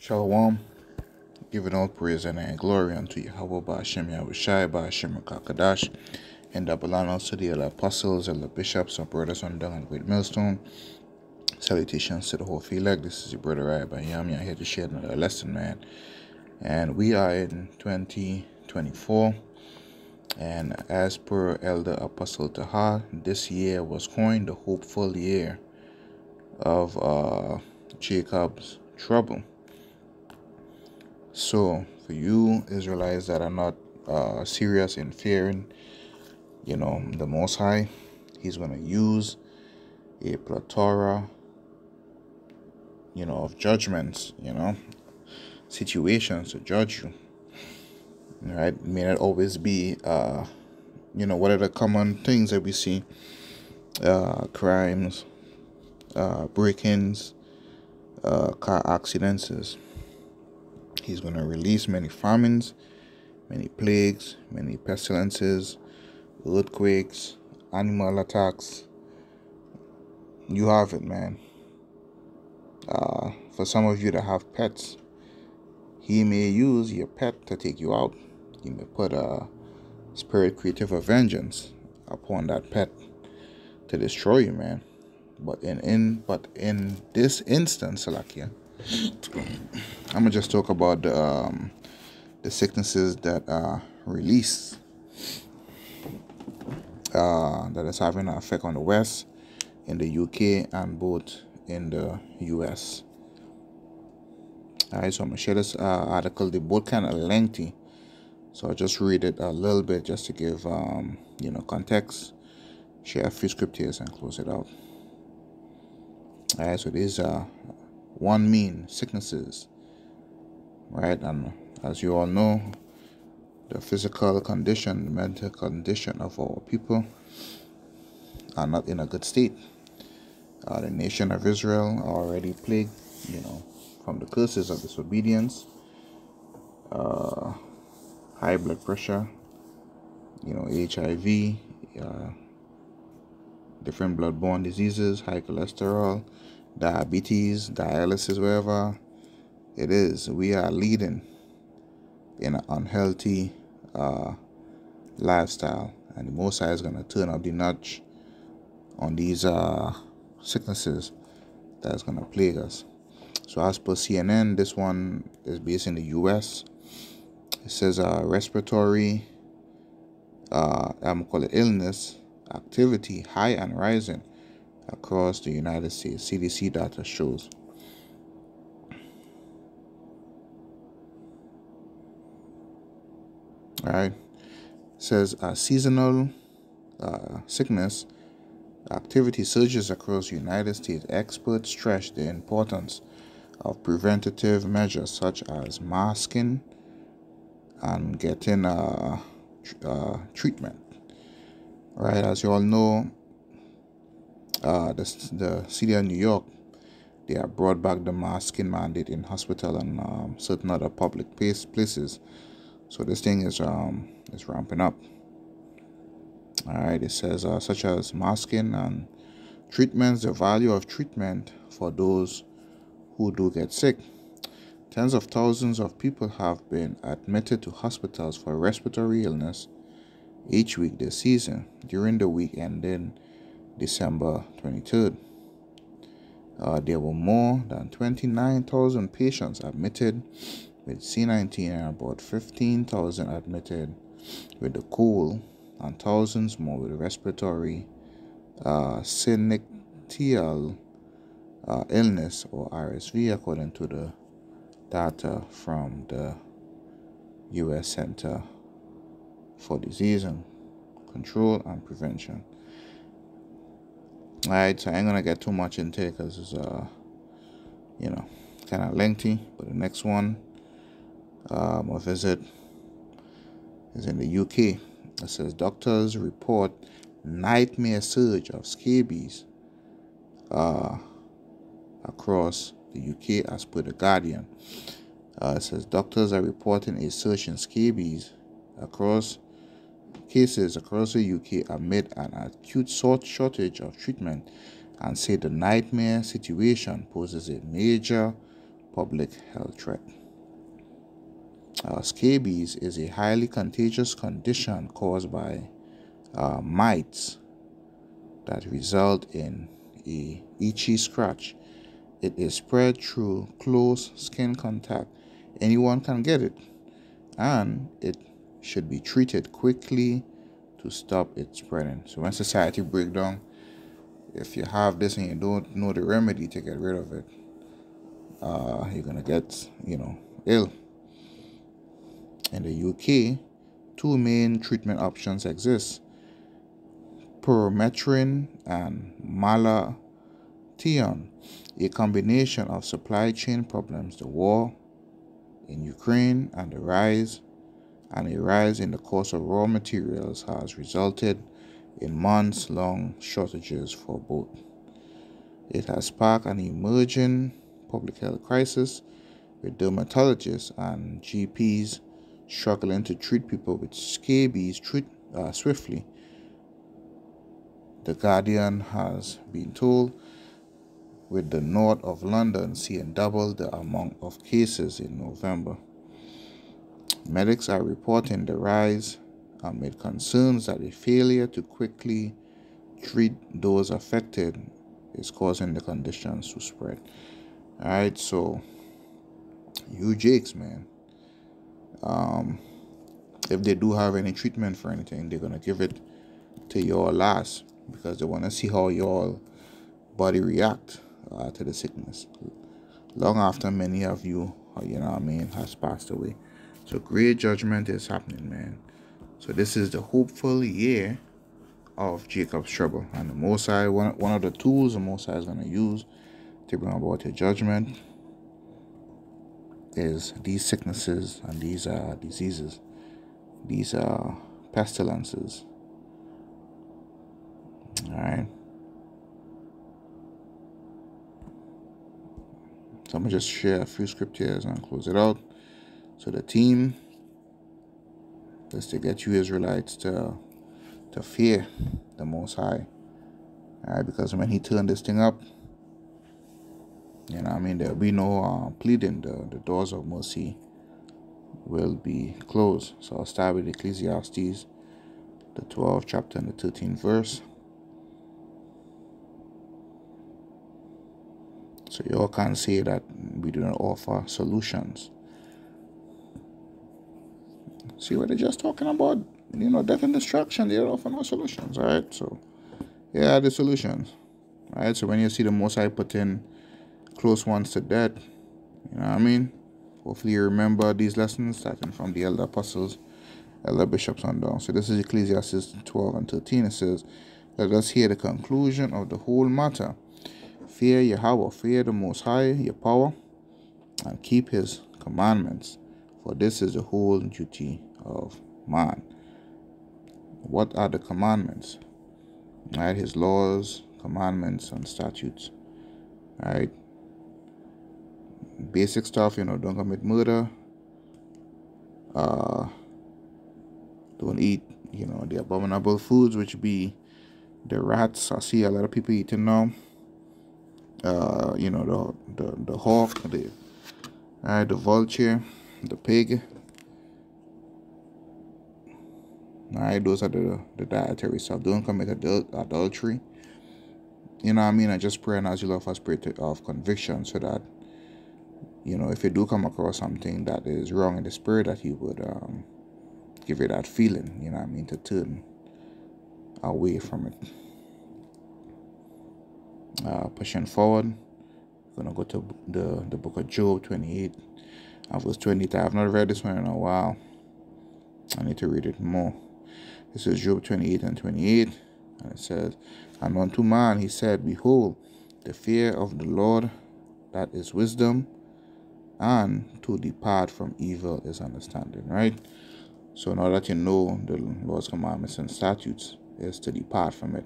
Shalom, giving all praise and glory unto Yahweh Ba'ashem Yahushai Ba'ashem Kakadash, and double honors to the apostles and the bishops and brothers on down and great millstone. Salutations to the whole field. This is your brother Rabbi Yami. I'm here to share another lesson, man. And we are in 2024. And as per Elder Apostle Tahar, this year was coined the hopeful year of Jacob's trouble. So, for you Israelites that are not serious in fearing, the Most High, He's going to use a plethora, of judgments, situations to judge you. Right? It may not always be, what are the common things that we see? Crimes, break-ins, car accidents. He's going to release many famines, many plagues, many pestilences, earthquakes, animal attacks. You have it, man. For some of you that have pets, He may use your pet to take you out. He may put a spirit creative of vengeance upon that pet to destroy you, man. But in this instance, Salakia, I'm gonna just talk about the sicknesses that are released that is having an effect on the West, in the UK, and both in the US. Alright, so I'm gonna share this article. They're both kind of lengthy, so I'll just read it a little bit just to give context, share a few scriptures, and close it out. Alright, so these are one mean sicknesses, right? And as you all know, the physical condition, the mental condition of our people are not in a good state. The nation of Israel are already plagued, from the curses of disobedience, high blood pressure, HIV, different bloodborne diseases, high cholesterol, diabetes, dialysis, wherever it is. We are leading in an unhealthy lifestyle, and the Most High is going to turn up the notch on these sicknesses that's going to plague us. So as per CNN, this one is based in the US. It says respiratory illness activity high and rising across the United States. CDC data shows. All right. It says seasonal sickness activity surges across the United States. Experts stress the importance of preventative measures such as masking and getting treatment. Right, as you all know, the city of New York, they have brought back the masking mandate in hospital and certain other public places. So this thing is ramping up. All right, it says such as masking and treatments, the value of treatment for those who do get sick. Tens of thousands of people have been admitted to hospitals for respiratory illness each week this season during the week ending December 23rd. There were more than 29,000 patients admitted with C19 and about 15,000 admitted with the cold, and thousands more with respiratory syncytial illness or RSV, according to the data from the U.S. Center for Disease and Control and Prevention. Alright, so I ain't gonna get too much into it because it's kind of lengthy. But the next one I'll visit is in the UK. It says doctors report nightmare surge of scabies across the UK, as per the Guardian. It says doctors are reporting a surge in scabies cases across the UK amid an acute shortage of treatment, and say the nightmare situation poses a major public health threat. Scabies is a highly contagious condition caused by mites that result in a itchy scratch. It is spread through close skin contact. Anyone can get it, and it should be treated quickly to stop it spreading. So when society breaks down, if you have this and you don't know the remedy to get rid of it, you're gonna get, ill. In the UK, two main treatment options exist: permethrin and malathion. A combination of supply chain problems, the war in Ukraine, and a rise in the cost of raw materials has resulted in months-long shortages for both. It has sparked an emerging public health crisis, with dermatologists and GPs struggling to treat people with scabies swiftly. The Guardian has been told, with the north of London seeing double the amount of cases in November. Medics are reporting the rise amid concerns that a failure to quickly treat those affected is causing the conditions to spread. Alright, so you jakes, man. If they do have any treatment for anything, they're gonna give it to y'all last, because they want to see how y'all body react to the sickness long after many of you, has passed away. So great judgment is happening, man. So this is the hopeful year of Jacob's trouble, and the Most High, one of the tools the Most High is going to use to bring about a judgment is these sicknesses and these diseases, these pestilences. All right. So I'm going to just share a few scriptures and close it out. So the team is to get you Israelites to fear the Most High. All right, because when he turned this thing up, there'll be no pleading. The doors of mercy will be closed. So I'll start with Ecclesiastes, the 12th chapter and the 13th verse. So you all can't say that we do not offer solutions. See what they're just talking about? Death and destruction. They don't offer no solutions. All right. So yeah, the solutions. All right. So when you see the Most High putting close ones to death, hopefully you remember these lessons starting from the elder apostles, elder bishops on down. So this is Ecclesiastes 12 and 13. It says, "Let us hear the conclusion of the whole matter. Fear Yahweh, fear the Most High, your power, and keep his commandments, for this is the whole duty of man." What are the commandments? All right, his laws, commandments, and statutes. All right. Basic stuff, don't commit murder. Don't eat, the abominable foods, which be the rats. I see a lot of people eating now. The hawk, the vulture, the pig. Alright, those are the dietary stuff. Don't commit adultery. I just pray and ask you, Lord, for a spirit of conviction, so that, if you do come across something that is wrong in the spirit, that He would give you that feeling, to turn away from it. Pushing forward, we're going to go to the book of Job 28 and verse 20. I have not read this one in a while. I need to read it more. This is Job 28 and 28, and it says, "And unto man he said, Behold, the fear of the Lord, that is wisdom, and to depart from evil is understanding." Right? So now that you know the Lord's commandments and statutes, is to depart from it.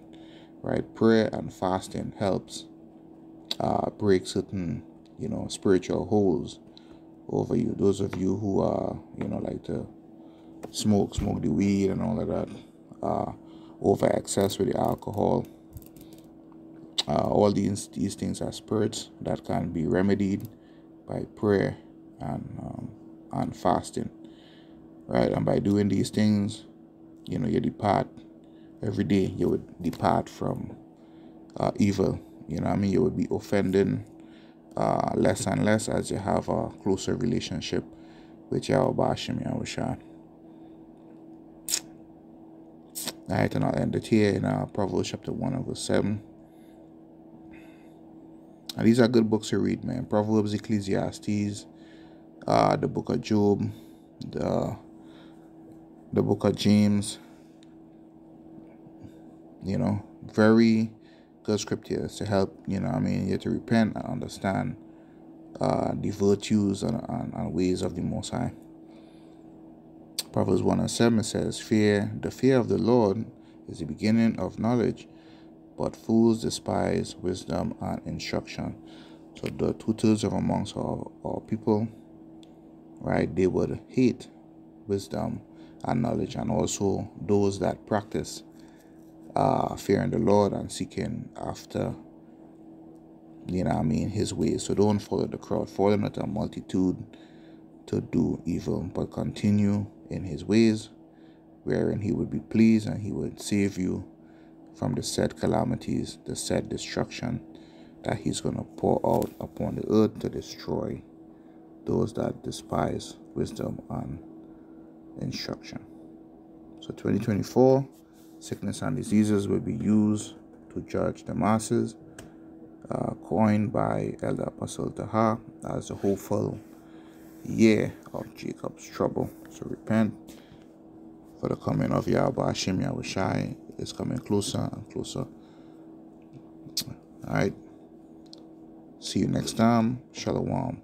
Right? Prayer and fasting helps break certain, spiritual holes over you. Those of you who like to smoke the weed and all of that, over excess with the alcohol, all these things are spirits that can be remedied by prayer and fasting, right? And by doing these things, you depart every day. You would depart from evil. You would be offending less and less as you have a closer relationship with Yahweh Hashem Yahushua. Alright, and I'll end it here in Proverbs chapter 1 and verse 7. And these are good books to read, man. Proverbs, Ecclesiastes, the book of Job, the book of James. Very good scriptures to help, you to repent and understand the virtues and ways of the Most High. Proverbs 1 and 7 says, the fear of the Lord is the beginning of knowledge, but fools despise wisdom and instruction. So the two-thirds of amongst our people, right, they would hate wisdom and knowledge, and also those that practice fearing the Lord and seeking after, his ways. So don't follow the crowd, follow not a multitude to do evil, but continue in his ways, wherein he would be pleased and he would save you from the said calamities, the said destruction that he's going to pour out upon the earth to destroy those that despise wisdom and instruction. So 2024, sickness and diseases will be used to judge the masses, coined by Elder Apostle Taha as the hopeful year of Jacob's trouble. So repent, for the coming of Yahweh Hashem Yahushai is coming closer and closer. Alright, see you next time. Shalom.